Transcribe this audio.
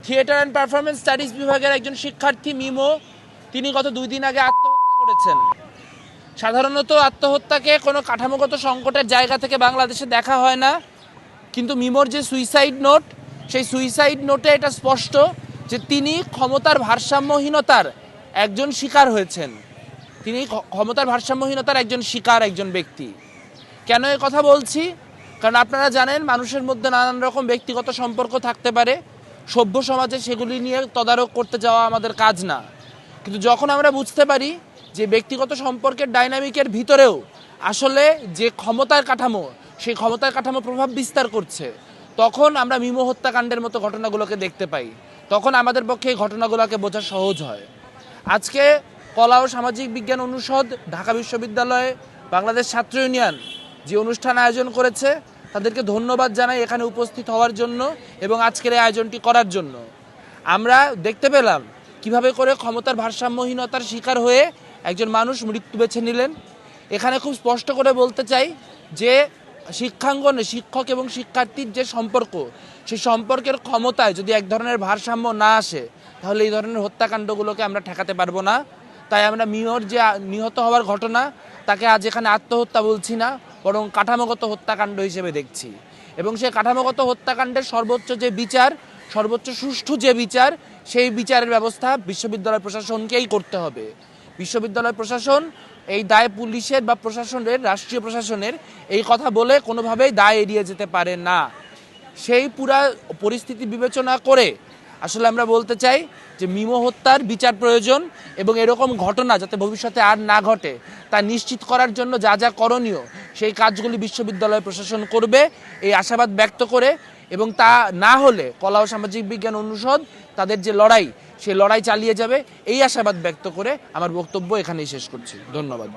Theatre and performance studies বিভাগের একজন শিক্ষার্থী মিমো, তিনি গত 2 দিন আগে আত্মহত্যা করেছেন। সাধারণত আত্মহত্যাকে কোনো কাঠামোগত সংকটের জায়গা থেকে বাংলাদেশে দেখা হয় না, কিন্তু মিমোর যে সুইসাইড নোট, সেই সুইসাইড নোটে এটা স্পষ্ট যে তিনি ক্ষমতার ভারসাম্যহীনতার একজন শিকার হয়েছেন। তিনি ক্ষমতার ভারসাম্যহীনতার একজন শিকার, একজন ব্যক্তি। কেন এ কথা বলছি? কারণ আপনারা জানেন মানুষের মধ্যে নানান রকম ব্যক্তিগত সম্পর্ক থাকতে পারে, সভ্য সমাজে সেগুলি নিয়ে তদারক করতে যাওয়া আমাদের কাজ না। কিন্তু যখন আমরা বুঝতে পারি যে ব্যক্তিগত সম্পর্কের ডাইনামিকের ভিতরেও আসলে যে ক্ষমতার কাঠামো, সেই ক্ষমতার কাঠামো প্রভাব বিস্তার করছে, তখন আমরা মিমো হত্যাকাণ্ডের মতো ঘটনাগুলোকে দেখতে পাই। তখন আমাদের পক্ষে এই ঘটনাগুলোকে বোঝা সহজ হয়। আজকে কলা ও সামাজিক বিজ্ঞান অনুষদ, ঢাকা বিশ্ববিদ্যালয়, বাংলাদেশ ছাত্র ইউনিয়ন যে অনুষ্ঠান আয়োজন করেছে, তাদেরকে ধন্যবাদ জানাই এখানে উপস্থিত হওয়ার জন্য এবং আজকের এই আয়োজনটি করার জন্য। আমরা দেখতে পেলাম কিভাবে করে ক্ষমতার ভারসাম্যহীনতার শিকার হয়ে একজন মানুষ মৃত্যু বেছে নিলেন। এখানে খুব স্পষ্ট করে বলতে চাই যে শিক্ষাঙ্গনে শিক্ষক এবং শিক্ষার্থীর যে সম্পর্ক, সেই সম্পর্কের ক্ষমতায় যদি এক ধরনের ভারসাম্য না আসে, তাহলে এই ধরনের হত্যাকাণ্ডগুলোকে আমরা ঠেকাতে পারবো না। তাই আমরা মিমোর যে নিহত হওয়ার ঘটনা, তাকে আজ এখানে আত্মহত্যা বলছি না, বরং কাঠামোগত হত্যাকাণ্ড হিসেবে দেখছি। এবং সেই কাঠামোগত হত্যাকাণ্ডের সর্বোচ্চ যে বিচার, সর্বোচ্চ সুষ্ঠু যে বিচার, সেই বিচারের ব্যবস্থা বিশ্ববিদ্যালয় প্রশাসনকেই করতে হবে। বিশ্ববিদ্যালয় প্রশাসন এই দায় পুলিশের বা প্রশাসনের, রাষ্ট্রীয় প্রশাসনের, এই কথা বলে কোনোভাবেই দায় এড়িয়ে যেতে পারে না। সেই পুরা পরিস্থিতি বিবেচনা করে আসলে আমরা বলতে চাই যে মিমো হত্যার বিচার প্রয়োজন এবং এরকম ঘটনা যাতে ভবিষ্যতে আর না ঘটে তা নিশ্চিত করার জন্য যা যা করণীয়, সেই কাজগুলি বিশ্ববিদ্যালয় প্রশাসন করবে, এই আশাবাদ ব্যক্ত করে, এবং তা না হলে কলা ও সামাজিক বিজ্ঞান অনুষদ তাদের যে লড়াই, সেই লড়াই চালিয়ে যাবে, এই আশাবাদ ব্যক্ত করে আমার বক্তব্য এখানেই শেষ করছি। ধন্যবাদ।